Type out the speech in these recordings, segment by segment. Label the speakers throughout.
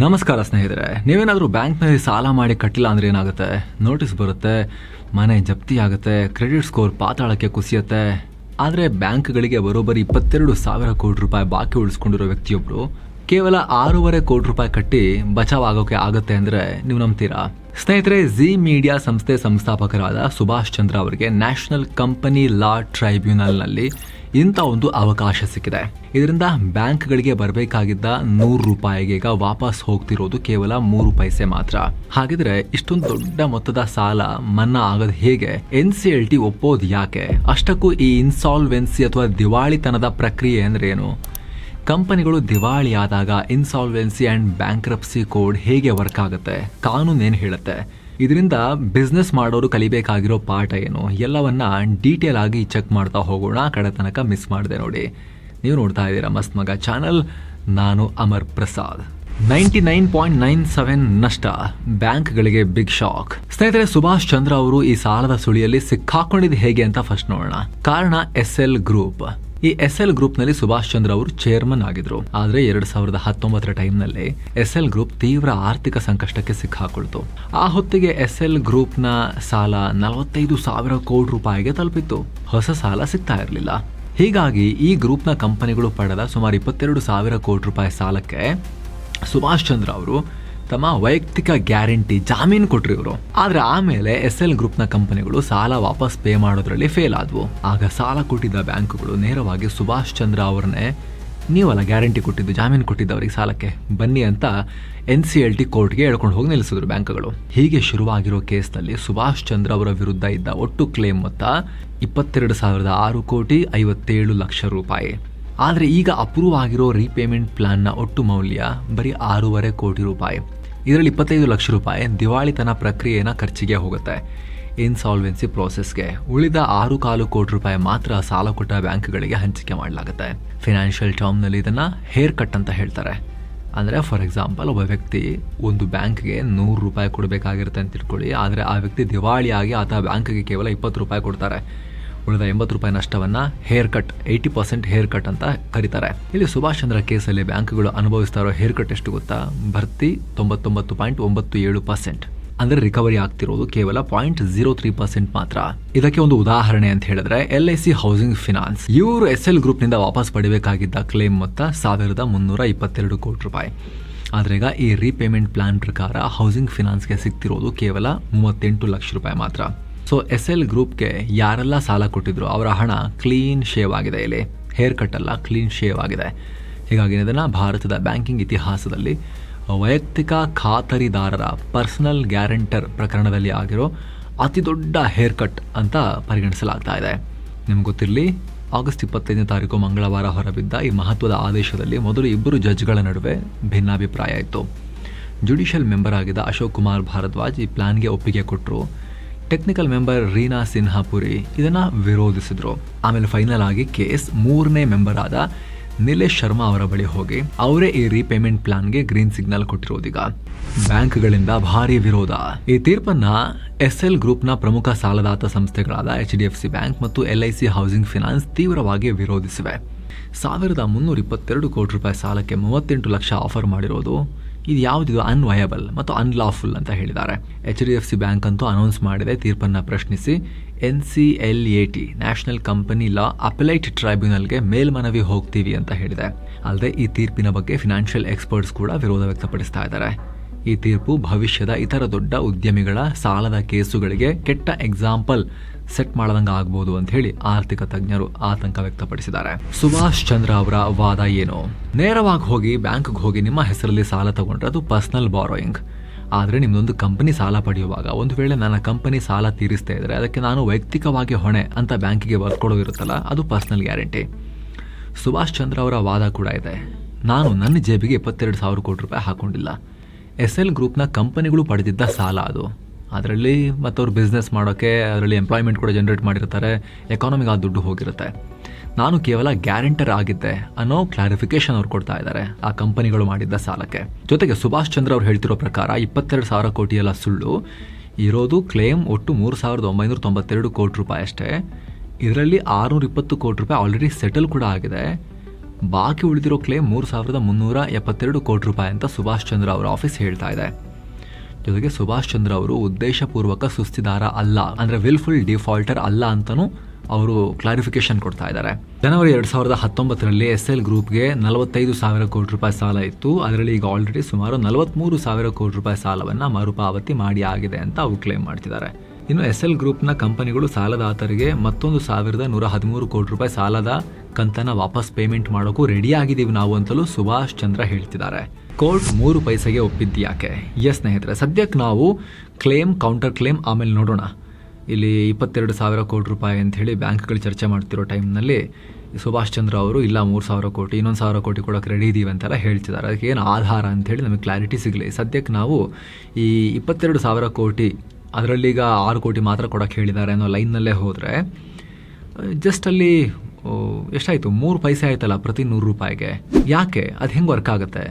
Speaker 1: ನಮಸ್ಕಾರ ಸ್ನೇಹಿತರೆ, ನೀವೇನಾದರೂ ಬ್ಯಾಂಕ್ನಲ್ಲಿ ಸಾಲ ಮಾಡಿ ಕಟ್ಟಿಲ್ಲ ಅಂದರೆ ಏನಾಗುತ್ತೆ? ನೋಟಿಸ್ ಬರುತ್ತೆ, ಮನೆ ಜಪ್ತಿ ಆಗುತ್ತೆ, ಕ್ರೆಡಿಟ್ ಸ್ಕೋರ್ ಪಾತಾಳಕ್ಕೆ ಕುಸಿಯುತ್ತೆ. ಆದರೆ ಬ್ಯಾಂಕ್ಗಳಿಗೆ ಬರೋಬ್ಬರಿ 22,000 ಕೋಟಿ ರೂಪಾಯಿ ಬಾಕಿ ಉಳಿಸ್ಕೊಂಡಿರೋ ವ್ಯಕ್ತಿಯೊಬ್ಬರು ಕೇವಲ 6.5 ಕೋಟಿ ರೂಪಾಯಿ ಕಟ್ಟಿ ಬಚಾವ್ ಆಗೋಕೆ ಆಗುತ್ತೆ ಅಂದರೆ ನೀವು ನಂಬ್ತೀರಾ? ಸ್ನೇಹಿತರೆ, ಝೀ ಮೀಡಿಯಾ ಸಂಸ್ಥೆ ಸಂಸ್ಥಾಪಕರಾದ ಸುಭಾಷ್ ಚಂದ್ರ ಅವರಿಗೆ ನ್ಯಾಷನಲ್ ಕಂಪನಿ ಲಾ ಟ್ರೈಬ್ಯುನಲ್ನಲ್ಲಿ ಇಂಥ ಒಂದು ಅವಕಾಶ ಸಿಕ್ಕಿದೆ. ಇದರಿಂದ ಬ್ಯಾಂಕ್ಗಳಿಗೆ ಬರಬೇಕಾಗಿದ್ದ 100 ರೂಪಾಯಿಗೆ ಈಗ ವಾಪಸ್ ಹೋಗ್ತಿರೋದು ಕೇವಲ 3 ಪೈಸೆ ಮಾತ್ರ. ಹಾಗಿದ್ರೆ ಇಷ್ಟೊಂದು ದೊಡ್ಡ ಮೊತ್ತದ ಸಾಲ ಮನ್ನಾ ಆಗೋದು ಹೇಗೆ? NCLT ಒಪ್ಪೋದು ಯಾಕೆ? ಅಷ್ಟಕ್ಕೂ ಈ ಇನ್ಸಾಲ್ವೆನ್ಸಿ ಅಥವಾ ದಿವಾಳಿತನದ ಪ್ರಕ್ರಿಯೆ ಅಂದ್ರೆ ಏನು? ಕಂಪನಿಗಳು ದಿವಾಳಿ ಆದಾಗ ಇನ್ಸಾಲ್ವೆನ್ಸಿ ಅಂಡ್ ಬ್ಯಾಂಕ್ರಪ್ಸಿ ಕೋಡ್ ಹೇಗೆ ವರ್ಕ್ ಆಗುತ್ತೆ? ಕಾನೂನು ಏನು ಹೇಳುತ್ತೆ? ಇದರಿಂದ ಬಿಸ್ನೆಸ್ ಮಾಡೋರು ಕಲಿಬೇಕಾಗಿರೋ ಪಾಠ ಏನು? ಎಲ್ಲವನ್ನ ಡೀಟೇಲ್ ಆಗಿ ಚೆಕ್ ಮಾಡ್ತಾ ಹೋಗೋಣ. ಕಡೆ ತನಕ ಮಿಸ್ ಮಾಡಿದೆ ನೋಡಿ. ನೀವು ನೋಡ್ತಾ ಇದ್ದೀರಾ ಮಸ್ತ್ ಮಗ ಚಾನಲ್. ನಾನು ಅಮರ್ ಪ್ರಸಾದ್. 99.97 ನಷ್ಟ, ಬ್ಯಾಂಕ್ಗಳಿಗೆ ಬಿಗ್ ಶಾಕ್. ಸ್ನೇಹಿತರೆ, ಸುಭಾಷ್ ಚಂದ್ರ ಅವರು ಈ ಸಾಲದ ಸುಳಿಯಲ್ಲಿ ಸಿಕ್ಕಾಕೊಂಡಿದ್ದು ಹೇಗೆ ಅಂತ ಫಸ್ಟ್ ನೋಡೋಣ. ಕಾರಣ SL ಗ್ರೂಪ್. ಈ SL ಗ್ರೂಪ್ ನಲ್ಲಿ ಸುಭಾಷ್ ಚಂದ್ರ ಅವರು ಚೇರ್ಮನ್ ಆಗಿದ್ರು. ಆದ್ರೆ 2019 ಟೈಮ್ನಲ್ಲಿ SL ಗ್ರೂಪ್ ತೀವ್ರ ಆರ್ಥಿಕ ಸಂಕಷ್ಟಕ್ಕೆ ಸಿಕ್ಕಾಕೊಳ್ತು. ಆ ಹೊತ್ತಿಗೆ SL ಗ್ರೂಪ್ ನ ಸಾಲ 45,000 ಕೋಟಿ ರೂಪಾಯಿಗೆ ತಲುಪಿತ್ತು. ಹೊಸ ಸಾಲ ಸಿಗ್ತಾ ಇರಲಿಲ್ಲ. ಹೀಗಾಗಿ ಈ ಗ್ರೂಪ್ ನ ಕಂಪನಿಗಳು ಪಡೆದ ಸುಮಾರು 22,000 ಕೋಟಿ ರೂಪಾಯಿ ಸಾಲಕ್ಕೆ ಸುಭಾಷ್ ಚಂದ್ರ ಅವರು ತಮ್ಮ ವೈಯಕ್ತಿಕ ಗ್ಯಾರಂಟಿ ಜಾಮೀನು ಕೊಟ್ರು ಇವರು. ಆದ್ರೆ ಆಮೇಲೆ SL ಗ್ರೂಪ್ ನ ಕಂಪನಿಗಳು ಸಾಲ ವಾಪಸ್ ಪೇ ಮಾಡೋದ್ರಲ್ಲಿ ಫೇಲ್ ಆದ್ವು. ಆಗ ಸಾಲ ಕೊಟ್ಟಿದ್ದ ಬ್ಯಾಂಕುಗಳು ನೇರವಾಗಿ ಸುಭಾಷ್ ಚಂದ್ರ ಅವರನ್ನೇ, ನೀವಲ್ಲ ಗ್ಯಾರಂಟಿ ಕೊಟ್ಟಿದ್ದು, ಜಾಮೀನು ಕೊಟ್ಟಿದ್ದವರಿಗೆ ಸಾಲಕ್ಕೆ ಬನ್ನಿ ಅಂತ NCLT ಕೋರ್ಟ್ಗೆ ಎಳ್ಕೊಂಡು ಹೋಗಿ ನಿಲ್ಲಿಸಿದ್ರು ಬ್ಯಾಂಕ್ಗಳು. ಹೀಗೆ ಶುರುವಾಗಿರೋ ಕೇಸ್ನಲ್ಲಿ ಸುಭಾಷ್ ಚಂದ್ರ ಅವರ ವಿರುದ್ಧ ಇದ್ದ ಒಟ್ಟು ಕ್ಲೇಮ್ ಮೊತ್ತ 22,6 ಕೋಟಿ 57 ಲಕ್ಷ ರೂಪಾಯಿ. ಆದ್ರೆ ಈಗ ಅಪ್ರೂವ್ ಆಗಿರೋ ರೀಪೇಮೆಂಟ್ ಪ್ಲಾನ್ ನ ಒಟ್ಟು ಮೌಲ್ಯ ಬರೀ 6.5 ಕೋಟಿ ರೂಪಾಯಿ. ಇದರಲ್ಲಿ 25 ಲಕ್ಷ ರೂಪಾಯಿ ದಿವಾಳಿತನ ಪ್ರಕ್ರಿಯೆನ ಖರ್ಚಿಗೆ ಹೋಗುತ್ತೆ, ಇನ್ಸಾಲ್ವೆನ್ಸಿ ಪ್ರೋಸೆಸ್ಗೆ. ಉಳಿದ 6.25 ಕೋಟಿ ರೂಪಾಯಿ ಮಾತ್ರ ಸಾಲ ಕೊಟ್ಟ ಬ್ಯಾಂಕ್ಗಳಿಗೆ ಹಂಚಿಕೆ ಮಾಡಲಾಗುತ್ತೆ. ಫಿನಾನ್ಷಿಯಲ್ ಟರ್ಮ್ ನಲ್ಲಿ ಇದನ್ನ ಹೇರ್ ಕಟ್ ಅಂತ ಹೇಳ್ತಾರೆ. ಅಂದ್ರೆ ಫಾರ್ ಎಕ್ಸಾಂಪಲ್, ಒಬ್ಬ ವ್ಯಕ್ತಿ ಒಂದು ಬ್ಯಾಂಕ್ಗೆ 100 ರೂಪಾಯಿ ಕೊಡಬೇಕಾಗಿರುತ್ತೆ ಅಂತ ತಿಳ್ಕೊಳ್ಳಿ. ಆದ್ರೆ ಆ ವ್ಯಕ್ತಿ ದಿವಾಳಿಯಾಗಿ ಆತ ಬ್ಯಾಂಕ್ಗೆ ಕೇವಲ 20 ರೂಪಾಯಿ ಕೊಡ್ತಾರೆ. ಉಳಿದ 80 ರೂಪಾಯಿ ನಷ್ಟವನ್ನ ಹೇರ್ ಕಟ್, 80% ಹೇರ್ ಕಟ್ ಅಂತ ಕರೀತಾರೆ. ಇಲ್ಲಿ ಸುಭಾಷ್ ಚಂದ್ರ ಕೇಸಲ್ಲಿ ಬ್ಯಾಂಕ್ಗಳು ಅನುಭವಿಸ್ತಾ ಇರೋ ಹೇರ್ ಕಟ್ ಎಷ್ಟು ಗೊತ್ತಾ? ಭರ್ತಿ 99.97%. ಅಂದ್ರೆ ರಿಕವರಿ ಆಗ್ತಿರೋದು ಕೇವಲ 0.03% ಮಾತ್ರ. ಇದಕ್ಕೆ ಒಂದು ಉದಾಹರಣೆ ಅಂತ ಹೇಳಿದ್ರೆ LIC ಹೌಸಿಂಗ್ ಫಿನಾನ್ಸ್. ಇವರು SL ಗ್ರೂಪ್ ನಿಂದ ವಾಪಸ್ ಪಡಿಬೇಕಾಗಿದ್ದ ಕ್ಲೇಮ್ ಮೊತ್ತ 1,322 ಕೋಟಿ ರೂಪಾಯಿ. ಆದ್ರೆ ಈಗ ಈ ರೀಪೇಮೆಂಟ್ ಪ್ಲಾನ್ ಪ್ರಕಾರ ಹೌಸಿಂಗ್ ಫಿನಾನ್ಸ್ಗೆ ಸಿಗ್ತಿರೋದು ಕೇವಲ 38 ಲಕ್ಷ ರೂಪಾಯಿ ಮಾತ್ರ. ಸೊ SL ಗ್ರೂಪ್ಗೆ ಯಾರೆಲ್ಲ ಸಾಲ ಕೊಟ್ಟಿದ್ರು ಅವರ ಹಣ ಕ್ಲೀನ್ ಶೇವ್ ಆಗಿದೆ. ಇಲ್ಲಿ ಹೇರ್ ಕಟ್ ಅಲ್ಲ, ಕ್ಲೀನ್ ಶೇವ್ ಆಗಿದೆ. ಹೀಗಾಗಿ ಇದನ್ನು ಭಾರತದ ಬ್ಯಾಂಕಿಂಗ್ ಇತಿಹಾಸದಲ್ಲಿ ವೈಯಕ್ತಿಕ ಖಾತರಿದಾರರ ಪರ್ಸನಲ್ ಗ್ಯಾರಂಟರ್ ಪ್ರಕರಣದಲ್ಲಿ ಆಗಿರೋ ಅತಿ ದೊಡ್ಡ ಹೇರ್ ಕಟ್ ಅಂತ ಪರಿಗಣಿಸಲಾಗ್ತಾ ಇದೆ. ನಿಮ್ಗೆ ಗೊತ್ತಿರಲಿ, ಆಗಸ್ಟ್ 25ನೇ ತಾರೀಕು ಮಂಗಳವಾರ ಹೊರಬಿದ್ದ ಈ ಮಹತ್ವದ ಆದೇಶದಲ್ಲಿ ಮೊದಲು 2 ಜಡ್ಜ್ಗಳ ನಡುವೆ ಭಿನ್ನಾಭಿಪ್ರಾಯ ಇತ್ತು. ಜುಡಿಷಿಯಲ್ ಮೆಂಬರ್ ಆಗಿದ್ದ ಅಶೋಕ್ ಕುಮಾರ್ ಭಾರದ್ವಾಜ್ ಈ ಪ್ಲಾನ್ಗೆ ಒಪ್ಪಿಗೆ ಕೊಟ್ಟರು. ಟೆಕ್ನಿಕಲ್ ಮೆಂಬರ್ ರೀನಾ ಸಿನ್ಹಾಪುರಿ ಇದನ್ನ ವಿರೋಧಿಸಿದ್ರು. ಆಮೇಲೆ ಫೈನಲ್ ಆಗಿ ಕೇಸ್ 3ನೇ ಮೆಂಬರ್ ಆದ ನಿಲೇಶ್ ಶರ್ಮಾ ಅವರ ಬಳಿ ಹೋಗಿ ಅವರೇ ಈ ರೀಪೇಮೆಂಟ್ ಪ್ಲಾನ್ಗೆ ಗ್ರೀನ್ ಸಿಗ್ನಲ್ ಕೊಟ್ಟಿರೋದೀಗ. ಬ್ಯಾಂಕ್ಗಳಿಂದ ಭಾರಿ ವಿರೋಧ. ಈ ತೀರ್ಪನ್ನ SL ಗ್ರೂಪ್ನ ಪ್ರಮುಖ ಸಾಲದಾತ ಸಂಸ್ಥೆಗಳಾದ HDFC ಬ್ಯಾಂಕ್ ಮತ್ತು LIC ಹೌಸಿಂಗ್ ಫಿನಾನ್ಸ್ ತೀವ್ರವಾಗಿ ವಿರೋಧಿಸಿವೆ. 1,322 ಕೋಟಿ ರೂಪಾಯಿ ಸಾಲಕ್ಕೆ 38 ಲಕ್ಷ ಆಫರ್ ಮಾಡಿರೋದು ಇದು ಯಾವುದಿದು ಅನ್ವಯಬಲ್ ಮತ್ತು ಅನ್ಲಾಫುಲ್ ಅಂತ ಹೇಳಿದ್ದಾರೆ. HDFC ಬ್ಯಾಂಕ್ ಅಂತೂ ಅನೌನ್ಸ್ ಮಾಡಿದೆ ತೀರ್ಪನ್ನು ಪ್ರಶ್ನಿಸಿ NCLAT ನ್ಯಾಷನಲ್ ಕಂಪನಿ ಲಾ ಅಪೆಲೈಟ್ ಟ್ರೈಬ್ಯುನಲ್ಗೆ ಮೇಲ್ಮನವಿ ಹೋಗ್ತೀವಿ ಅಂತ ಹೇಳಿದೆ. ಅಲ್ಲದೆ ಈ ತೀರ್ಪಿನ ಬಗ್ಗೆ ಫಿನಾನ್ಷಿಯಲ್ ಎಕ್ಸ್ಪರ್ಟ್ಸ್ ಕೂಡ ವಿರೋಧ ವ್ಯಕ್ತಪಡಿಸ್ತಾ ಇದ್ದಾರೆ. ಈ ತೀರ್ಪು ಭವಿಷ್ಯದ ಇತರ ದೊಡ್ಡ ಉದ್ಯಮಿಗಳ ಸಾಲದ ಕೇಸುಗಳಿಗೆ ಕೆಟ್ಟ ಎಕ್ಸಾಂಪಲ್ ಸೆಟ್ ಮಾಡದಂಗ ಆಗ್ಬೋದು ಅಂತ ಹೇಳಿ ಆರ್ಥಿಕ ತಜ್ಞರು ಆತಂಕ ವ್ಯಕ್ತಪಡಿಸಿದ್ದಾರೆ. ಸುಭಾಷ್ ಚಂದ್ರ ಅವರ ವಾದ ಏನು? ನೇರವಾಗಿ ಹೋಗಿ ಬ್ಯಾಂಕ್ಗೆ ಹೋಗಿ ನಿಮ್ಮ ಹೆಸರಲ್ಲಿ ಸಾಲ ತಗೊಂಡ್ರೆ ಅದು ಪರ್ಸನಲ್ ಬಾರೋಯಿಂಗ್. ಆದರೆ ನಿಮ್ದೊಂದು ಕಂಪನಿ ಸಾಲ ಪಡೆಯುವಾಗ ಒಂದು ವೇಳೆ ನನ್ನ ಕಂಪನಿ ಸಾಲ ತೀರಿಸ್ತಾ ಇದ್ರೆ ಅದಕ್ಕೆ ನಾನು ವೈಯಕ್ತಿಕವಾಗಿ ಹೊಣೆ ಅಂತ ಬ್ಯಾಂಕಿಗೆ ಬರ್ಕೊಡೋದಿರುತ್ತಲ್ಲ, ಅದು ಪರ್ಸನಲ್ ಗ್ಯಾರಂಟಿ. ಸುಭಾಷ್ ಚಂದ್ರ ಅವರ ವಾದ ಕೂಡ ಇದೆ. ನಾನು ನನ್ನ ಜೇಬಿಗೆ 22,000 ಕೋಟಿ ರೂಪಾಯಿ ಹಾಕೊಂಡಿಲ್ಲ. SL ಗ್ರೂಪ್ನ ಕಂಪನಿಗಳು ಪಡೆದಿದ್ದ ಸಾಲ ಅದು. ಅದರಲ್ಲಿ ಮತ್ತವ್ರು ಬಿಸ್ನೆಸ್ ಮಾಡೋಕ್ಕೆ ಅದರಲ್ಲಿ ಎಂಪ್ಲಾಯ್ಮೆಂಟ್ ಕೂಡ ಜನರೇಟ್ ಮಾಡಿರ್ತಾರೆ, ಎಕಾನಮಿಗೆ ಆ ದುಡ್ಡು ಹೋಗಿರುತ್ತೆ. ನಾನು ಕೇವಲ ಗ್ಯಾರಂಟರ್ ಆಗಿದ್ದೆ ಅನ್ನೋ ಕ್ಲಾರಿಫಿಕೇಶನ್ ಅವ್ರು ಕೊಡ್ತಾ ಇದ್ದಾರೆ ಆ ಕಂಪನಿಗಳು ಮಾಡಿದ್ದ ಸಾಲಕ್ಕೆ. ಜೊತೆಗೆ ಸುಭಾಷ್ ಚಂದ್ರ ಅವ್ರು ಹೇಳ್ತಿರೋ ಪ್ರಕಾರ 22,000 ಕೋಟಿ ಎಲ್ಲ ಸುಳ್ಳು. ಇರೋದು ಕ್ಲೇಮ್ ಒಟ್ಟು 3,992 ಕೋಟಿ ರೂಪಾಯಿ ಅಷ್ಟೇ. ಇದರಲ್ಲಿ 620 ಕೋಟಿ ರೂಪಾಯಿ ಆಲ್ರೆಡಿ ಸೆಟಲ್ ಕೂಡ ಆಗಿದೆ. ಬಾಕಿ ಉಳಿದಿರೋ ಕ್ಲೇಮ್ 3,372 ಕೋಟಿ ರೂಪಾಯಿ ಅಂತ ಸುಭಾಷ್ ಚಂದ್ರ ಅವರ ಆಫೀಸ್ ಹೇಳ್ತಾ ಇದೆ. ಜೊತೆಗೆ ಸುಭಾಷ್ ಚಂದ್ರ ಅವರು ಉದ್ದೇಶಪೂರ್ವಕ ಸುಸ್ತಿದಾರ ಅಲ್ಲ, ಅಂದರೆ ವಿಲ್ಫುಲ್ ಡಿಫಾಲ್ಟರ್ ಅಲ್ಲ ಅಂತಲೂ ಅವರು ಕ್ಲಾರಿಫಿಕೇಶನ್ ಕೊಡ್ತಾ ಇದ್ದಾರೆ. ಜನವರಿ 2019ರಲ್ಲಿ SL ಗ್ರೂಪ್ಗೆ 45,000 ಕೋಟಿ ರೂಪಾಯಿ ಸಾಲ ಇತ್ತು. ಅದರಲ್ಲಿ ಈಗ ಆಲ್ರೆಡಿ ಸುಮಾರು 43,000 ಕೋಟಿ ರೂಪಾಯಿ ಸಾಲವನ್ನು ಮರುಪಾವತಿ ಮಾಡಿ ಆಗಿದೆ ಅಂತ ಅವರು ಕ್ಲೇಮ್ ಮಾಡ್ತಿದ್ದಾರೆ. ಇನ್ನು SL ಗ್ರೂಪ್ನ ಕಂಪನಿಗಳು ಸಾಲದಾತರಿಗೆ ಮತ್ತೊಂದು 1,113 ಕೋಟಿ ರೂಪಾಯಿ ಸಾಲದ ಕಂತನ್ನ ವಾಪಸ್ ಪೇಮೆಂಟ್ ಮಾಡೋಕ್ಕೂ ರೆಡಿ ಆಗಿದ್ದೀವಿ ನಾವು ಅಂತಲೂ ಸುಭಾಷ್ ಚಂದ್ರ ಹೇಳ್ತಿದ್ದಾರೆ. ಕೋರ್ಟ್ 3 ಪೈಸೆಗೆ ಒಪ್ಪಿದ್ಯಾಕೆ? ಎಸ್ ಸ್ನೇಹಿತರೆ, ಸದ್ಯಕ್ಕೆ ನಾವು ಕ್ಲೇಮ್, ಕೌಂಟರ್ ಕ್ಲೇಮ್ ಆಮೇಲೆ ನೋಡೋಣ. ಇಲ್ಲಿ 22,000 ಕೋಟಿ ರೂಪಾಯಿ ಅಂತ ಹೇಳಿ ಬ್ಯಾಂಕ್ಗಳು ಚರ್ಚೆ ಮಾಡ್ತಿರೋ ಟೈಮ್ನಲ್ಲಿ ಸುಭಾಷ್ ಚಂದ್ರ ಅವರು ಇಲ್ಲ 3,000 ಕೋಟಿ, ಇನ್ನೊಂದು 1,000 ಕೋಟಿ ಕೊಡೋಕೆ ರೆಡಿ ಇದೀವಿ ಅಂತೆಲ್ಲ ಹೇಳ್ತಿದ್ದಾರೆ. ಅದಕ್ಕೆ ಏನು ಆಧಾರ ಅಂಥೇಳಿ ನಮಗೆ ಕ್ಲಾರಿಟಿ ಸಿಗಲಿ. ಸದ್ಯಕ್ಕೆ ನಾವು ಈ 22,000 ಕೋಟಿ ಅದರಲ್ಲೀಗ 6 ಕೋಟಿ ಮಾತ್ರ ಕೊಡೋಕೆ ಹೇಳಿದ್ದಾರೆ ಅನ್ನೋ ಲೈನ್ನಲ್ಲೇ ಹೋದರೆ ಜಸ್ಟ್ ಅಲ್ಲಿ ಎಷ್ಟಾಯಿತು? 3 ಪೈಸೆ ಆಯ್ತಲ್ಲ ಪ್ರತಿ 100 ರೂಪಾಯಿಗೆ. ಯಾಕೆ ಅದು ಹೆಂಗೆ ವರ್ಕ್ ಆಗುತ್ತೆ?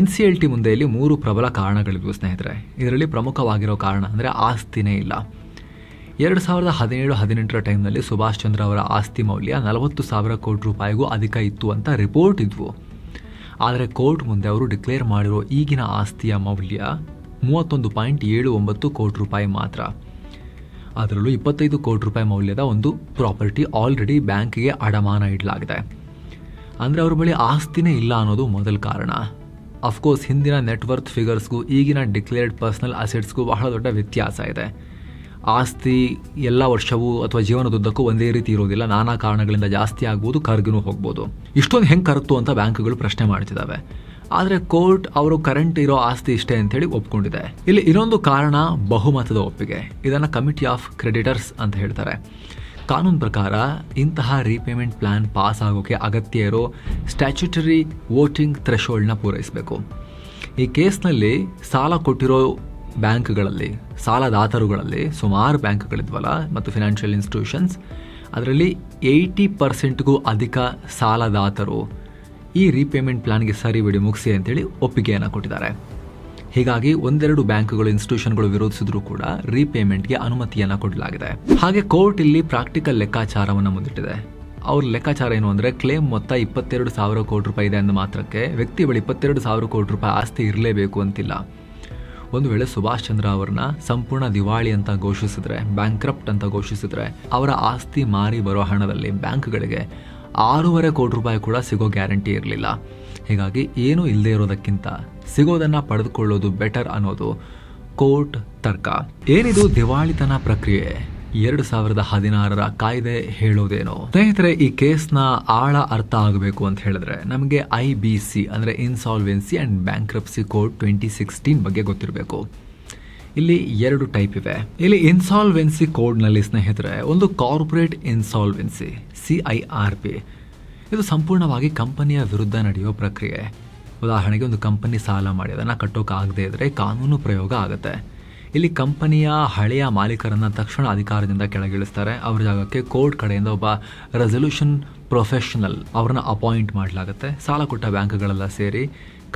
Speaker 1: NCLT ಮುಂದೆ ಇಲ್ಲಿ 3 ಪ್ರಬಲ ಕಾರಣಗಳಿದ್ವು ಸ್ನೇಹಿತರೆ. ಇದರಲ್ಲಿ ಪ್ರಮುಖವಾಗಿರೋ ಕಾರಣ ಅಂದರೆ ಆಸ್ತಿನೇ ಇಲ್ಲ. 2017-18ರ ಟೈಮ್ನಲ್ಲಿ ಸುಭಾಷ್ ಚಂದ್ರ ಅವರ ಆಸ್ತಿ ಮೌಲ್ಯ 40,000 ಕೋಟಿ ರೂಪಾಯಿಗೂ ಅಧಿಕ ಇತ್ತು ಅಂತ ರಿಪೋರ್ಟ್ ಇದ್ವು. ಆದರೆ ಕೋರ್ಟ್ ಮುಂದೆ ಅವರು ಡಿಕ್ಲೇರ್ ಮಾಡಿರೋ ಈಗಿನ ಆಸ್ತಿಯ ಮೌಲ್ಯ 31.79 ಕೋಟಿ ರೂಪಾಯಿ ಮಾತ್ರ. ಅದರಲ್ಲೂ 25 ಕೋಟಿ ರೂಪಾಯಿ ಮೌಲ್ಯದ ಒಂದು ಪ್ರಾಪರ್ಟಿ ಆಲ್ರೆಡಿ ಬ್ಯಾಂಕಿಗೆ ಅಡಮಾನ ಇಡಲಾಗಿದೆ. ಅಂದರೆ ಅವ್ರ ಬಳಿ ಆಸ್ತಿನೇ ಇಲ್ಲ ಅನ್ನೋದು ಮೊದಲ ಕಾರಣ. ಅಫ್ಕೋರ್ಸ್ ಹಿಂದಿನ ನೆಟ್ವರ್ತ್ ಫಿಗರ್ಸ್ಗೂ ಈಗಿನ ಡಿಕ್ಲೇರ್ಡ್ ಪರ್ಸನಲ್ ಅಸೆಟ್ಸ್ಗೂ ಬಹಳ ದೊಡ್ಡ ವ್ಯತ್ಯಾಸ ಇದೆ. ಆಸ್ತಿ ಎಲ್ಲ ವರ್ಷವೂ ಅಥವಾ ಜೀವನದುದ್ದಕ್ಕೂ ಒಂದೇ ರೀತಿ ಇರೋದಿಲ್ಲ. ನಾನಾ ಕಾರಣಗಳಿಂದ ಜಾಸ್ತಿ ಆಗ್ಬೋದು, ಕರ್ಗೂ ಹೋಗ್ಬೋದು. ಇಷ್ಟೊಂದು ಹೆಂಗೆ ಕರುತ್ತು ಅಂತ ಬ್ಯಾಂಕ್ಗಳು ಪ್ರಶ್ನೆ ಮಾಡ್ತಿದ್ದಾವೆ. ಆದರೆ ಕೋರ್ಟ್ ಅವರು ಕರೆಂಟ್ ಇರೋ ಆಸ್ತಿ ಇಷ್ಟೇ ಅಂತೇಳಿ ಒಪ್ಕೊಂಡಿದೆ. ಇಲ್ಲಿ ಇನ್ನೊಂದು ಕಾರಣ ಬಹುಮತದ ಒಪ್ಪಿಗೆ. ಇದನ್ನು ಕಮಿಟಿ ಆಫ್ ಕ್ರೆಡಿಟರ್ಸ್ ಅಂತ ಹೇಳ್ತಾರೆ. ಕಾನೂನು ಪ್ರಕಾರ ಇಂತಹ ರೀಪೇಮೆಂಟ್ ಪ್ಲಾನ್ ಪಾಸ್ ಆಗೋಕ್ಕೆ ಅಗತ್ಯ ಇರೋ ಸ್ಟ್ಯಾಚ್ಯುಟರಿ ವೋಟಿಂಗ್ ಥ್ರೆಶೋಲ್ಡ್ನ ಪೂರೈಸಬೇಕು. ಈ ಕೇಸ್ನಲ್ಲಿ ಸಾಲ ಕೊಟ್ಟಿರೋ ಬ್ಯಾಂಕ್ಗಳಲ್ಲಿ, ಸಾಲದಾತರುಗಳಲ್ಲಿ ಸುಮಾರು ಬ್ಯಾಂಕ್ಗಳಿದ್ವಲ್ಲ ಮತ್ತು ಫಿನಾನ್ಷಿಯಲ್ ಇನ್ಸ್ಟಿಟ್ಯೂಷನ್ಸ್, ಅದರಲ್ಲಿ 80%ಗೂ ಅಧಿಕ ಸಾಲದಾತರು ಈ ರೀಪೇಮೆಂಟ್ ಪ್ಲಾನ್ಗೆ ಸರಿ ಬಿಡಿ ಮುಗಿಸಿ ಅಂತೇಳಿ ಒಪ್ಪಿಗೆಯನ್ನು ಕೊಟ್ಟಿದ್ದಾರೆ. ಹೀಗಾಗಿ 1-2 ಬ್ಯಾಂಕ್ಗಳು, ಇನ್ಸ್ಟಿಟ್ಯೂಷನ್ಗಳು ವಿರೋಧಿಸಿದ್ರು ಕೂಡ ರೀಪೇಮೆಂಟ್ಗೆ ಅನುಮತಿಯನ್ನು ಕೊಡಲಾಗಿದೆ. ಹಾಗೆ ಕೋರ್ಟ್ ಇಲ್ಲಿ ಪ್ರಾಕ್ಟಿಕಲ್ ಲೆಕ್ಕಾಚಾರವನ್ನು ಮುಂದಿಟ್ಟಿದೆ. ಅವ್ರ ಲೆಕ್ಕಾಚಾರ ಏನು ಅಂದರೆ, ಕ್ಲೇಮ್ ಮೊತ್ತ 22,000 ಕೋಟಿ ರೂಪಾಯಿ ಇದೆ ಅಂದ ಮಾತ್ರಕ್ಕೆ ವ್ಯಕ್ತಿ ಬಳಿ 22,000 ಕೋಟಿ ರೂಪಾಯಿ ಆಸ್ತಿ ಇರಲೇಬೇಕು ಅಂತಿಲ್ಲ. ಒಂದು ವೇಳೆ ಸುಭಾಷ್ ಚಂದ್ರ ಅವರನ್ನ ಸಂಪೂರ್ಣ ದಿವಾಳಿ ಅಂತ ಘೋಷಿಸಿದ್ರೆ, ಬ್ಯಾಂಕ್ರಪ್ಟ್ ಅಂತ ಘೋಷಿಸಿದ್ರೆ, ಅವರ ಆಸ್ತಿ ಮಾರಿ ಬರೋ ಹಣದಲ್ಲಿ ಬ್ಯಾಂಕ್ಗಳಿಗೆ 6.5 ಕೋಟಿ ರೂಪಾಯಿ ಕೂಡ ಸಿಗೋ ಗ್ಯಾರಂಟಿ ಇರಲಿಲ್ಲ. ಹೀಗಾಗಿ ಏನೂ ಇಲ್ಲದೆ ಇರೋದಕ್ಕಿಂತ ಸಿಗೋದನ್ನು ಪಡೆದುಕೊಳ್ಳೋದು ಬೆಟರ್ ಅನ್ನೋದು ಕೋರ್ಟ್ ತರ್ಕ. ಏನಿದು ದಿವಾಳಿತನ ಪ್ರಕ್ರಿಯೆ? 2016ರ ಕಾಯ್ದೆ ಹೇಳೋದೇನೋ? ಸ್ನೇಹಿತರೆ, ಈ ಕೇಸ್ನ ಆಳ ಅರ್ಥ ಆಗಬೇಕು ಅಂತ ಹೇಳಿದ್ರೆ ನಮಗೆ IBC ಅಂದರೆ ಇನ್ಸಾಲ್ವೆನ್ಸಿ ಆ್ಯಂಡ್ ಬ್ಯಾಂಕ್ರಪ್ಸಿ ಕೋಡ್ 2016 ಬಗ್ಗೆ ಗೊತ್ತಿರಬೇಕು. ಇಲ್ಲಿ 2 ಟೈಪ್ ಇವೆ. ಇಲ್ಲಿ ಇನ್ಸಾಲ್ವೆನ್ಸಿ ಕೋಡ್ನಲ್ಲಿ ಸ್ನೇಹಿತರೆ, ಒಂದು ಕಾರ್ಪೊರೇಟ್ ಇನ್ಸಾಲ್ವೆನ್ಸಿ CIRP. ಇದು ಸಂಪೂರ್ಣವಾಗಿ ಕಂಪನಿಯ ವಿರುದ್ಧ ನಡೆಯೋ ಪ್ರಕ್ರಿಯೆ. ಉದಾಹರಣೆಗೆ, ಒಂದು ಕಂಪನಿ ಸಾಲ ಮಾಡಿ ಅದನ್ನು ಕಟ್ಟೋಕ್ಕಾಗದೇ ಇದ್ದರೆ ಕಾನೂನು ಪ್ರಯೋಗ ಆಗುತ್ತೆ. ಇಲ್ಲಿ ಕಂಪನಿಯ ಹಳೆಯ ಮಾಲೀಕರನ್ನು ತಕ್ಷಣ ಅಧಿಕಾರದಿಂದ ಕೆಳಗಿಳಿಸ್ತಾರೆ. ಅವರ ಜಾಗಕ್ಕೆ ಕೋರ್ಟ್ ಕಡೆಯಿಂದ ಒಬ್ಬ ರೆಸಲ್ಯೂಷನ್ ಪ್ರೊಫೆಷನಲ್ ಅವ್ರನ್ನ ಅಪಾಯಿಂಟ್ ಮಾಡಲಾಗುತ್ತೆ. ಸಾಲ ಕೊಟ್ಟ ಬ್ಯಾಂಕ್ಗಳೆಲ್ಲ ಸೇರಿ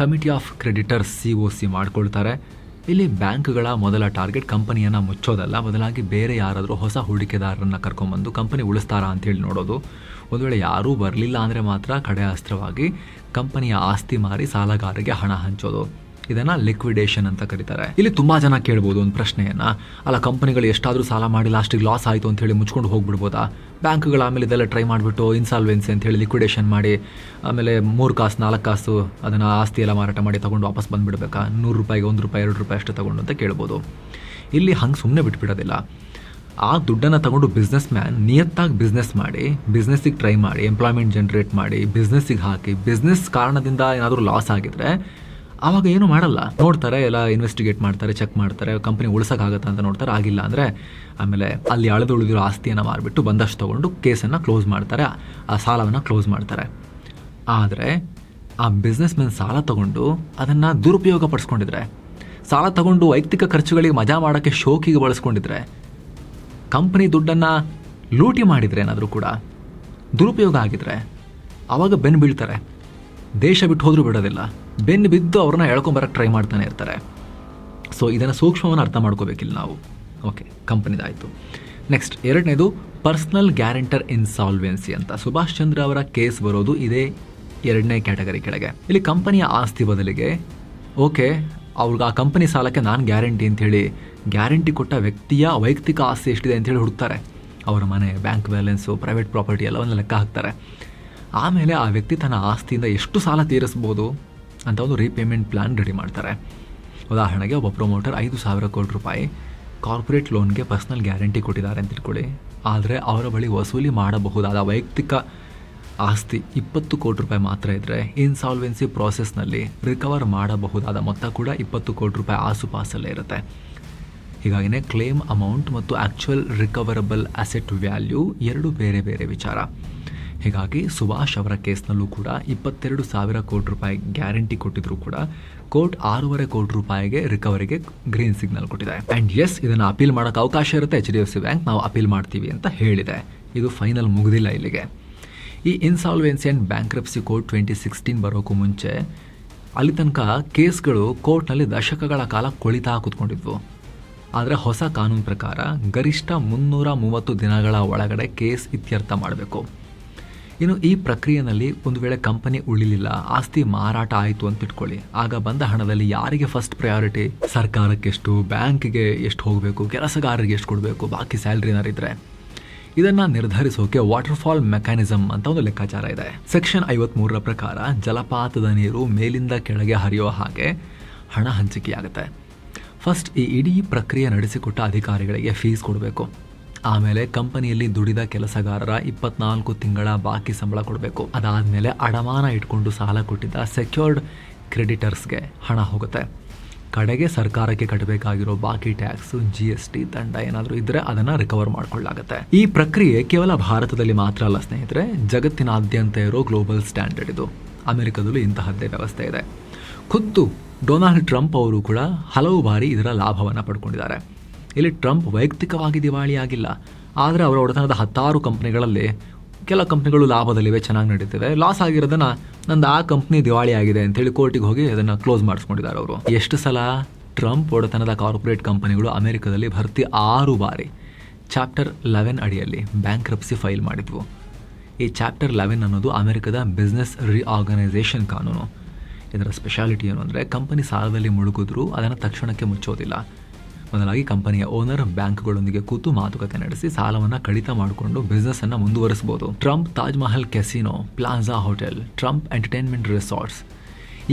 Speaker 1: ಕಮಿಟಿ ಆಫ್ ಕ್ರೆಡಿಟರ್ಸ್ COC ಮಾಡ್ಕೊಳ್ತಾರೆ. ಇಲ್ಲಿ ಬ್ಯಾಂಕ್ಗಳ ಮೊದಲ ಟಾರ್ಗೆಟ್ ಕಂಪನಿಯನ್ನು ಮುಚ್ಚೋದಲ್ಲ, ಬದಲಾಗಿ ಬೇರೆ ಯಾರಾದರೂ ಹೊಸ ಹೂಡಿಕೆದಾರರನ್ನು ಕರ್ಕೊಂಬಂದು ಕಂಪನಿ ಉಳಿಸ್ತಾರಾ ಅಂತೇಳಿ ನೋಡೋದು. ಒಂದು ವೇಳೆ ಯಾರೂ ಬರಲಿಲ್ಲ ಅಂದರೆ ಮಾತ್ರ ಕಡೆ ಅಸ್ತ್ರವಾಗಿ ಕಂಪನಿಯ ಆಸ್ತಿ ಮಾರಿ ಸಾಲಗಾರರಿಗೆ ಹಣ ಹಂಚೋದು. ಇದನ್ನು ಲಿಕ್ವಿಡೇಷನ್ ಅಂತ ಕರೀತಾರೆ. ಇಲ್ಲಿ ತುಂಬ ಜನ ಕೇಳ್ಬೋದು ಒಂದು ಪ್ರಶ್ನೆಯನ್ನು, ಅಲ್ಲ ಕಂಪನಿಗಳು ಎಷ್ಟಾದರೂ ಸಾಲ ಮಾಡಿ ಲಾಸ್ಟಿಗೆ ಲಾಸ್ ಆಯಿತು ಅಂತ ಹೇಳಿ ಮುಚ್ಕೊಂಡು ಹೋಗ್ಬಿಡ್ಬೋದಾ? ಬ್ಯಾಂಕ್ಗಳು ಆಮೇಲೆ ಇದೆಲ್ಲ ಟ್ರೈ ಮಾಡಿಬಿಟ್ಟು ಇನ್ಸಾಲ್ವೆನ್ಸಿ ಅಂತ ಹೇಳಿ ಲಿಕ್ವಿಡೇಷನ್ ಮಾಡಿ ಆಮೇಲೆ 3 ಕಾಸು 4 ಕಾಸು ಅದನ್ನು ಆಸ್ತಿ ಎಲ್ಲ ಮಾರಾಟ ಮಾಡಿ ತಗೊಂಡು ವಾಪಸ್ ಬಂದುಬಿಡ್ಬೇಕಾ? 100 ರೂಪಾಯಿಗೆ 1 ರೂಪಾಯಿ 2 ರೂಪಾಯಿ ಅಷ್ಟು ತಗೊಂಡು ಅಂತ ಕೇಳ್ಬೋದು. ಇಲ್ಲಿ ಹಂಗೆ ಸುಮ್ಮನೆ ಬಿಟ್ಬಿಡೋದಿಲ್ಲ. ಆ ದುಡ್ಡನ್ನು ತಗೊಂಡು ಬಿಸ್ನೆಸ್ ಮ್ಯಾನ್ ನಿಯತ್ತಾಗಿ ಬಿಸ್ನೆಸ್ ಮಾಡಿ, ಬಿಸ್ನೆಸ್ಸಿಗೆ ಟ್ರೈ ಮಾಡಿ, ಎಂಪ್ಲಾಯ್ಮೆಂಟ್ ಜನ್ರೇಟ್ ಮಾಡಿ, ಬಿಸ್ನೆಸ್ಸಿಗೆ ಹಾಕಿ, ಬಿಸ್ನೆಸ್ ಕಾರಣದಿಂದ ಏನಾದರೂ ಲಾಸ್ ಆಗಿದ್ರೆ ಆವಾಗ ಏನು ಮಾಡಲ್ಲ, ನೋಡ್ತಾರೆ, ಎಲ್ಲ ಇನ್ವೆಸ್ಟಿಗೇಟ್ ಮಾಡ್ತಾರೆ, ಚೆಕ್ ಮಾಡ್ತಾರೆ, ಕಂಪನಿ ಉಳಿಸೋಕ್ಕಾಗತ್ತೆ ಅಂತ ನೋಡ್ತಾರೆ. ಆಗಿಲ್ಲ ಅಂದರೆ ಆಮೇಲೆ ಅಲ್ಲಿ ಉಳಿದಿರೋ ಆಸ್ತಿಯನ್ನು ಮಾರಿಬಿಟ್ಟು ಬಂದಷ್ಟು ತೊಗೊಂಡು ಕೇಸನ್ನು ಕ್ಲೋಸ್ ಮಾಡ್ತಾರೆ, ಆ ಸಾಲವನ್ನು ಕ್ಲೋಸ್ ಮಾಡ್ತಾರೆ. ಆದರೆ ಆ ಬಿಸ್ನೆಸ್ ಮ್ಯಾನ್ ಸಾಲ ತಗೊಂಡು ಅದನ್ನು ದುರುಪಯೋಗ ಪಡಿಸ್ಕೊಂಡಿದ್ರೆ, ಸಾಲ ತಗೊಂಡು ವೈಯಕ್ತಿಕ ಖರ್ಚುಗಳಿಗೆ ಮಜಾ ಮಾಡೋಕ್ಕೆ ಶೋಕಿಗೆ ಬಳಸ್ಕೊಂಡಿದ್ರೆ, ಕಂಪನಿ ದುಡ್ಡನ್ನು ಲೂಟಿ ಮಾಡಿದರೆ, ಏನಾದರೂ ಕೂಡ ದುರುಪಯೋಗ ಆಗಿದ್ರೆ ಆವಾಗ ಬೆನ್ನು ಬೀಳ್ತಾರೆ. ದೇಶ ಬಿಟ್ಟು ಹೋದರೂ ಬಿಡೋದಿಲ್ಲ, ಬೆನ್ನು ಬಿದ್ದು ಅವ್ರನ್ನ ಎಳ್ಕೊಂಬರಕ್ಕೆ ಟ್ರೈ ಮಾಡ್ತಾನೆ ಇರ್ತಾರೆ. ಸೊ ಇದನ್ನು ಸೂಕ್ಷ್ಮವನ್ನು ಅರ್ಥ ಮಾಡ್ಕೋಬೇಕಿಲ್ಲ ನಾವು. ಓಕೆ, ಕಂಪನಿದಾಯಿತು. ನೆಕ್ಸ್ಟ್ 2ನೇದು ಪರ್ಸ್ನಲ್ ಗ್ಯಾರಂಟರ್ ಇನ್ಸಾಲ್ವೆನ್ಸಿ ಅಂತ. ಸುಭಾಷ್ ಚಂದ್ರ ಅವರ ಕೇಸ್ ಬರೋದು ಇದೇ ಎರಡನೇ ಕ್ಯಾಟಗರಿ ಕೆಳಗೆ. ಇಲ್ಲಿ ಕಂಪನಿಯ ಆಸ್ತಿ ಬದಲಿಗೆ ಓಕೆ ಅವ್ರಿಗೆ ಆ ಕಂಪನಿ ಸಾಲಕ್ಕೆ ನಾನು ಗ್ಯಾರಂಟಿ ಅಂಥೇಳಿ ಗ್ಯಾರಂಟಿ ಕೊಟ್ಟ ವ್ಯಕ್ತಿಯ ವೈಯಕ್ತಿಕ ಆಸ್ತಿ ಎಷ್ಟಿದೆ ಅಂಥೇಳಿ ಹುಡುಕ್ತಾರೆ. ಅವರ ಮನೆ, ಬ್ಯಾಂಕ್ ಬ್ಯಾಲೆನ್ಸು, ಪ್ರೈವೇಟ್ ಪ್ರಾಪರ್ಟಿ ಎಲ್ಲವನ್ನು ಲೆಕ್ಕ ಹಾಕ್ತಾರೆ. ಆಮೇಲೆ ಆ ವ್ಯಕ್ತಿ ತನ್ನ ಆಸ್ತಿಯಿಂದ ಎಷ್ಟು ಸಾಲ ತೀರಿಸ್ಬೋದು ಅಂತ ಒಂದು ರೀಪೇಮೆಂಟ್ ಪ್ಲ್ಯಾನ್ ರೆಡಿ ಮಾಡ್ತಾರೆ. ಉದಾಹರಣೆಗೆ ಒಬ್ಬ ಪ್ರೊಮೋಟರ್ 5,000 ಕೋಟಿ ರೂಪಾಯಿ ಕಾರ್ಪೊರೇಟ್ ಲೋನ್ಗೆ ಪರ್ಸ್ನಲ್ ಗ್ಯಾರಂಟಿ ಕೊಟ್ಟಿದ್ದಾರೆ ಅಂತ ತಿಳ್ಕೊಳ್ಳಿ. ಆದರೆ ಅವರ ಬಳಿ ವಸೂಲಿ ಮಾಡಬಹುದಾದ ವೈಯಕ್ತಿಕ ಆಸ್ತಿ 20 ಕೋಟಿ ರೂಪಾಯಿ ಮಾತ್ರ ಇದ್ದರೆ ಇನ್ಸಾಲ್ವೆನ್ಸಿ ಪ್ರಾಸೆಸ್ನಲ್ಲಿ ರಿಕವರ್ ಮಾಡಬಹುದಾದ ಮೊತ್ತ ಕೂಡ 20 ಕೋಟಿ ರೂಪಾಯಿ ಆಸುಪಾಸಲ್ಲೇ ಇರುತ್ತೆ. ಹೀಗಾಗಿನೇ ಕ್ಲೇಮ್ ಅಮೌಂಟ್ ಮತ್ತು ಆ್ಯಕ್ಚುಯಲ್ ರಿಕವರಬಲ್ ಅಸೆಟ್ ವ್ಯಾಲ್ಯೂ ಎರಡು ಬೇರೆ ಬೇರೆ ವಿಚಾರ. ಹೀಗಾಗಿ ಸುಭಾಷ್ ಅವರ ಕೇಸ್ನಲ್ಲೂ ಕೂಡ 22,000 ಕೋಟಿ ರೂಪಾಯಿ ಗ್ಯಾರಂಟಿ ಕೊಟ್ಟಿದ್ರು ಕೂಡ ಕೋರ್ಟ್ 6.5 ಕೋಟಿ ರೂಪಾಯಿಗೆ ರಿಕವರಿಗೆ ಗ್ರೀನ್ ಸಿಗ್ನಲ್ ಕೊಟ್ಟಿದೆ. ಆ್ಯಂಡ್ ಎಸ್, ಇದನ್ನು ಅಪೀಲ್ ಮಾಡೋಕ್ಕೆ ಅವಕಾಶ ಇರುತ್ತೆ. HDFC ಬ್ಯಾಂಕ್ ನಾವು ಅಪೀಲ್ ಮಾಡ್ತೀವಿ ಅಂತ ಹೇಳಿದೆ. ಇದು ಫೈನಲ್ ಮುಗಿದಿಲ್ಲ ಇಲ್ಲಿಗೆ. ಈ ಇನ್ಸಾಲ್ವೆನ್ಸಿ ಆ್ಯಂಡ್ ಬ್ಯಾಂಕ್ರಪ್ಸಿ ಕೋರ್ಟ್ 2016 ಬರೋಕ್ಕೂ ಮುಂಚೆ ಅಲ್ಲಿ ತನಕ ಕೇಸ್ಗಳು ಕೋರ್ಟ್ನಲ್ಲಿ ದಶಕಗಳ ಕಾಲ ಕೊಳಿತಾ ಕೂತ್ಕೊಂಡಿದ್ವು. ಆದರೆ ಹೊಸ ಕಾನೂನು ಪ್ರಕಾರ ಗರಿಷ್ಠ 330 ದಿನಗಳ ಒಳಗಡೆ ಕೇಸ್ ಇತ್ಯರ್ಥ ಮಾಡಬೇಕು. ಇನ್ನು ಈ ಪ್ರಕ್ರಿಯೆಯಲ್ಲಿ ಒಂದು ವೇಳೆ ಕಂಪನಿ ಉಳಿಲಿಲ್ಲ, ಆಸ್ತಿ ಮಾರಾಟ ಆಯಿತು ಅಂತ ಇಟ್ಕೊಳ್ಳಿ, ಆಗ ಬಂದ ಹಣದಲ್ಲಿ ಯಾರಿಗೆ ಫಸ್ಟ್ ಪ್ರಯಾರಿಟಿ? ಸರ್ಕಾರಕ್ಕೆ ಎಷ್ಟು, ಬ್ಯಾಂಕ್ಗೆ ಎಷ್ಟು ಹೋಗಬೇಕು, ಕೆಲಸಗಾರರಿಗೆ ಎಷ್ಟು ಕೊಡಬೇಕು, ಬಾಕಿ ಸ್ಯಾಲ್ರಿ ಏನಾರಿದ್ರೆ ಇದನ್ನು ನಿರ್ಧರಿಸೋಕೆ ವಾಟರ್ಫಾಲ್ ಮೆಕ್ಯಾನಿಸಮ್ ಅಂತ ಒಂದು ಲೆಕ್ಕಾಚಾರ ಇದೆ. ಸೆಕ್ಷನ್ 53ರ ಪ್ರಕಾರ ಜಲಪಾತದ ನೀರು ಮೇಲಿಂದ ಕೆಳಗೆ ಹರಿಯೋ ಹಾಗೆ ಹಣ ಹಂಚಿಕೆಯಾಗುತ್ತೆ. ಫಸ್ಟ್ ಈ ಇಡೀ ಪ್ರಕ್ರಿಯೆ ನಡೆಸಿಕೊಟ್ಟ ಅಧಿಕಾರಿಗಳಿಗೆ ಫೀಸ್ ಕೊಡಬೇಕು. ಆಮೇಲೆ ಕಂಪನಿಯಲ್ಲಿ ದುಡಿದ ಕೆಲಸಗಾರರ 24 ತಿಂಗಳ ಬಾಕಿ ಸಂಬಳ ಕೊಡಬೇಕು. ಅದಾದಮೇಲೆ ಅಡಮಾನ ಇಟ್ಕೊಂಡು ಸಾಲ ಕೊಟ್ಟಿದ್ದ ಸೆಕ್ಯೂರ್ಡ್ ಕ್ರೆಡಿಟರ್ಸ್ಗೆ ಹಣ ಹೋಗುತ್ತೆ. ಕಡೆಗೆ ಸರ್ಕಾರಕ್ಕೆ ಕಟ್ಟಬೇಕಾಗಿರೋ ಬಾಕಿ ಟ್ಯಾಕ್ಸ್, GST, ದಂಡ ಏನಾದರೂ ಇದ್ದರೆ ಅದನ್ನು ರಿಕವರ್ ಮಾಡಿಕೊಳ್ಳಾಗುತ್ತೆ. ಈ ಪ್ರಕ್ರಿಯೆ ಕೇವಲ ಭಾರತದಲ್ಲಿ ಮಾತ್ರ ಅಲ್ಲ ಸ್ನೇಹಿತರೆ, ಜಗತ್ತಿನಾದ್ಯಂತ ಇರೋ ಗ್ಲೋಬಲ್ ಸ್ಟ್ಯಾಂಡರ್ಡ್ ಇದು. ಅಮೆರಿಕದಲ್ಲೂ ಇಂತಹದ್ದೇ ವ್ಯವಸ್ಥೆ ಇದೆ. ಖುದ್ದು ಡೊನಾಲ್ಡ್ ಟ್ರಂಪ್ ಅವರು ಕೂಡ ಹಲವು ಬಾರಿ ಇದರ ಲಾಭವನ್ನು ಪಡ್ಕೊಂಡಿದ್ದಾರೆ. ಇಲ್ಲಿ ಟ್ರಂಪ್ ವೈಯಕ್ತಿಕವಾಗಿ ದಿವಾಳಿಯಾಗಿಲ್ಲ, ಆದರೆ ಅವರ ಒಡೆತನದ 10 ಕಂಪ್ನಿಗಳಲ್ಲಿ ಕೆಲ ಕಂಪ್ನಿಗಳು ಲಾಭದಲ್ಲಿವೆ, ಚೆನ್ನಾಗಿ ನಡೀತಿವೆ. ಲಾಸ್ ಆಗಿರೋದನ್ನು ನಂದು ಆ ಕಂಪ್ನಿ ದಿವಾಳಿ ಆಗಿದೆ ಅಂತೇಳಿ ಕೋರ್ಟಿಗೆ ಹೋಗಿ ಅದನ್ನು ಕ್ಲೋಸ್ ಮಾಡಿಸ್ಕೊಂಡಿದ್ದಾರೆ ಅವರು. ಎಷ್ಟು ಸಲ ಟ್ರಂಪ್ ಒಡೆತನದ ಕಾರ್ಪೊರೇಟ್ ಕಂಪನಿಗಳು ಅಮೆರಿಕದಲ್ಲಿ ಭರ್ತಿ 6 ಬಾರಿ ಚಾಪ್ಟರ್ 11 ಅಡಿಯಲ್ಲಿ ಬ್ಯಾಂಕ್ರಪ್ಸಿ ಫೈಲ್ ಮಾಡಿದ್ವು. ಈ ಚಾಪ್ಟರ್ 11 ಅನ್ನೋದು ಅಮೆರಿಕದ ಬಿಸ್ನೆಸ್ ರಿಆರ್ಗನೈಸೇಷನ್ ಕಾನೂನು. ಇದರ ಸ್ಪೆಷಾಲಿಟಿ ಏನು ಅಂದರೆ ಕಂಪನಿ ಸಾಲದಲ್ಲಿ ಮುಳುಗಿದ್ರೂ ಅದನ್ನು ತಕ್ಷಣಕ್ಕೆ ಮುಚ್ಚೋದಿಲ್ಲ. ಮೊದಲಾಗಿ ಕಂಪನಿಯ ಓನರ್ ಬ್ಯಾಂಕ್ಗಳೊಂದಿಗೆ ಕೂತು ಮಾತುಕತೆ ನಡೆಸಿ ಸಾಲವನ್ನು ಕಡಿತ ಮಾಡಿಕೊಂಡು ಬಿಸ್ನೆಸ್ಸನ್ನು ಮುಂದುವರಿಸಬಹುದು. Trump Taj Mahal casino, plaza hotel, Trump entertainment resorts,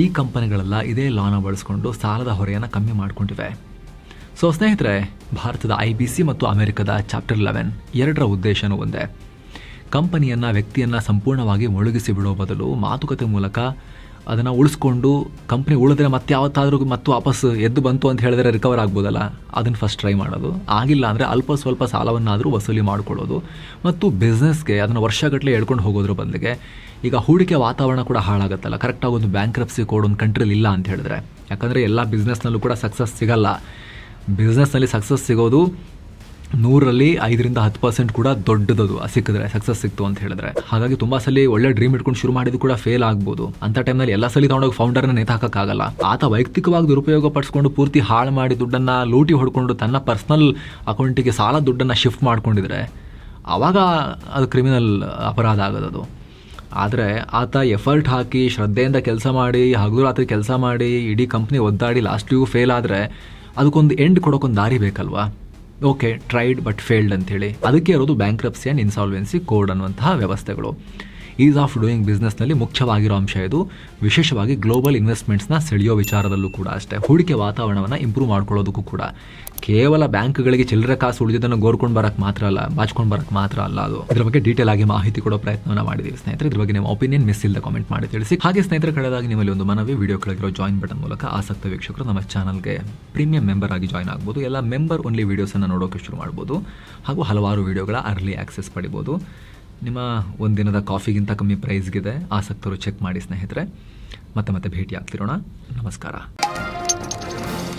Speaker 1: ಈ ಕಂಪನಿಗಳೆಲ್ಲ ಇದೇ ಲಾನ ಬಳಸ್ಕೊಂಡು ಸಾಲದ ಹೊರೆಯನ್ನು ಕಮ್ಮಿ ಮಾಡಿಕೊಂಡಿವೆ. ಸೊ ಸ್ನೇಹಿತರೆ, ಭಾರತದ IBC ಮತ್ತು ಅಮೆರಿಕದ ಚಾಪ್ಟರ್ 11 ಎರಡರ ಉದ್ದೇಶನೂ ಒಂದೇ. ಕಂಪನಿಯನ್ನು, ವ್ಯಕ್ತಿಯನ್ನು ಸಂಪೂರ್ಣವಾಗಿ ಮುಳುಗಿಸಿ ಬಿಡೋ ಬದಲು ಮಾತುಕತೆ ಮೂಲಕ ಅದನ್ನು ಉಳಿಸ್ಕೊಂಡು ಕಂಪ್ನಿ ಉಳಿದ್ರೆ ಮತ್ತೆ ಯಾವತ್ತಾದರೂ ಮತ್ತು ವಾಪಸ್ ಎದ್ದು ಬಂತು ಅಂತ ಹೇಳಿದ್ರೆ ರಿಕವರ್ ಆಗ್ಬೋದಲ್ಲ, ಅದನ್ನು ಫಸ್ಟ್ ಟ್ರೈ ಮಾಡೋದು. ಆಗಿಲ್ಲ ಅಂದರೆ ಅಲ್ಪ ಸ್ವಲ್ಪ ಸಾಲವನ್ನಾದರೂ ವಸೂಲಿ ಮಾಡಿಕೊಳ್ಳೋದು ಮತ್ತು ಬಿಸ್ನೆಸ್ಗೆ ಅದನ್ನು ವರ್ಷಗಟ್ಟಲೆ ಹೇಳ್ಕೊಂಡು ಹೋಗೋದ್ರ ಬದಲಿಗೆ ಈಗ ಹೂಡಿಕೆ ವಾತಾವರಣ ಕೂಡ ಹಾಳಾಗುತ್ತಲ್ಲ. ಕರೆಕ್ಟಾಗಿ ಒಂದು ಬ್ಯಾಂಕ್ರಪ್ಸಿ ಕೋಡ್ ಒಂದು ಕಂಟ್ರಿಲಿ ಇಲ್ಲ ಅಂತ ಹೇಳಿದ್ರೆ, ಯಾಕಂದರೆ ಎಲ್ಲ ಬಿಸ್ನೆಸ್ನಲ್ಲೂ ಕೂಡ ಸಕ್ಸಸ್ ಸಿಗಲ್ಲ. ಬಿಸ್ನೆಸ್ನಲ್ಲಿ ಸಕ್ಸಸ್ ಸಿಗೋದು 100ರಲ್ಲಿ 5-10% ಕೂಡ ದೊಡ್ಡದದು ಸಿಕ್ಕಿದ್ರೆ, ಸಕ್ಸಸ್ ಸಿಕ್ತು ಅಂತ ಹೇಳಿದ್ರೆ. ಹಾಗಾಗಿ ತುಂಬ ಸಲ ಒಳ್ಳೆ ಡ್ರೀಮ್ ಇಟ್ಕೊಂಡು ಶುರು ಮಾಡಿದ್ದು ಕೂಡ ಫೇಲ್ ಆಗ್ಬೋದು. ಅಂತ ಟೈಮ್ನಲ್ಲಿ ಎಲ್ಲ ಸಲ ತೊಗೊಂಡೋಗಿ ಫೌಂಡರ್ನ ನೇತಾಕಾಗಲ್ಲ. ಆತ ವೈಯಕ್ತಿಕವಾಗಿ ದುರುಪಯೋಗ ಪಡಿಸ್ಕೊಂಡು ಪೂರ್ತಿ ಹಾಳು ಮಾಡಿ ದುಡ್ಡನ್ನು ಲೂಟಿ ಹೊಡ್ಕೊಂಡು ತನ್ನ ಪರ್ಸ್ನಲ್ ಅಕೌಂಟಿಗೆ ಸಾಲ ದುಡ್ಡನ್ನು ಶಿಫ್ಟ್ ಮಾಡ್ಕೊಂಡಿದ್ರೆ ಆವಾಗ ಅದು ಕ್ರಿಮಿನಲ್ ಅಪರಾಧ ಆಗೋದದು. ಆದರೆ ಆತ ಎಫರ್ಟ್ ಹಾಕಿ ಶ್ರದ್ಧೆಯಿಂದ ಕೆಲಸ ಮಾಡಿ ಹಗಲು ರಾತ್ರಿ ಕೆಲಸ ಮಾಡಿ ಇಡೀ ಕಂಪ್ನಿ ಒದ್ದಾಡಿ ಲಾಸ್ಟಿಗೂ ಫೇಲ್ ಆದರೆ ಅದಕ್ಕೊಂದು ಎಂಡ್ ಕೊಡೋಕ್ಕೊಂದು ದಾರಿ ಬೇಕಲ್ವಾ. ಓಕೆ, ಟ್ರೈಡ್ ಬಟ್ ಫೇಲ್ಡ್ ಅಂತೇಳಿ ಅದಕ್ಕೆ ಇರೋದು ಬ್ಯಾಂಕ್ರಪ್ಸಿ ಆ್ಯಂಡ್ ಇನ್ಸಾಲ್ವೆನ್ಸಿ ಕೋಡ್ ಅನ್ನುವಂತಹ ವ್ಯವಸ್ಥೆಗಳು. ಈಸ್ ಆಫ್ ಡೂಯಿಂಗ್ ಬಿಸ್ನೆಸ್ನಲ್ಲಿ ಮುಖ್ಯವಾಗಿರೋ ಅಂಶ ಇದು. ವಿಶೇಷವಾಗಿ ಗ್ಲೋಬಲ್ ಇನ್ವೆಸ್ಟ್ಮೆಂಟ್ಸ್ನ ಸೆಳೆಯೋ ವಿಚಾರದಲ್ಲೂ ಕೂಡ ಅಷ್ಟೇ. ಹೂಡಿಕೆ ವಾತಾವರಣವನ್ನು ಇಂಪ್ರೂವ್ ಮಾಡ್ಕೊಳ್ಳೋದಕ್ಕೂ ಕೂಡ ಕೇವಲ ಬ್ಯಾಂಕ್ಗಳಿಗೆ ಚಿಲ್ಲರೆ ಕಾಸು ಉಳಿದಿದ್ದನ್ನು ಗೋರ್ಕೊಂಡು ಬರೋಕ್ಕೆ ಮಾತ್ರ ಅಲ್ಲ, ಬಾಚ್ಕೊಂಡು ಬರೋಕ್ಕೆ ಮಾತ್ರ ಅಲ್ಲ ಅದು. ಇದ್ರ ಬಗ್ಗೆ ಡೀಟೇಲ್ ಆಗಿ ಮಾಹಿತಿ ಕೊಡೋ ಪ್ರಯತ್ನವನ್ನು ಮಾಡಿದ್ದೀವಿ ಸ್ನೇಹಿತರೆ. ಇದ್ರ ಬಗ್ಗೆ ನಿಮ್ಮ ಒಪಿನಿಯನ್ ಮಿಸ್ ಇಲ್ಲದೆ ಕಾಮೆಂಟ್ ಮಾಡಿ ತಿಳಿಸಿ. ಹಾಗೆ ಸ್ನೇಹಿತರ ಕಡೆದಾಗಿ ನಿಮ್ಮಲ್ಲಿ ಒಂದು ಮನವಿ, ವಿಡಿಯೋ ಕೆಳಗಿರೋ ಜಾಯಿನ್ ಬಟನ್ ಮೂಲಕ ಆಸಕ್ತ ವೀಕ್ಷಕರು ನಮ್ಮ ಚಾನಲ್ಗೆ ಪ್ರೀಮಿಯಂ ಮೆಂಬರ್ ಆಗಿ ಜಾಯ್ನ್ ಆಗ್ಬೋದು. ಎಲ್ಲ ಮೆಂಬರ್ ಓನ್ಲಿ ವೀಡಿಯೋಸನ್ನು ನೋಡೋಕೆ ಶುರು ಮಾಡ್ಬೋದು. ಹಾಗೂ ಹಲವಾರು ವೀಡಿಯೋಗಳ ಅರ್ಲಿ ಆಕ್ಸೆಸ್ ಪಡಿಬೋದು. ನಿಮ್ಮ ಒಂದಿನದ ಕಾಫಿಗಿಂತ ಕಮ್ಮಿ ಪ್ರೈಸ್ಗಿದೆ. ಆಸಕ್ತರು ಚೆಕ್ ಮಾಡಿ ಸ್ನೇಹಿತರೆ. ಮತ್ತೆ ಭೇಟಿ ಆಗ್ತಿರೋಣ. ನಮಸ್ಕಾರ.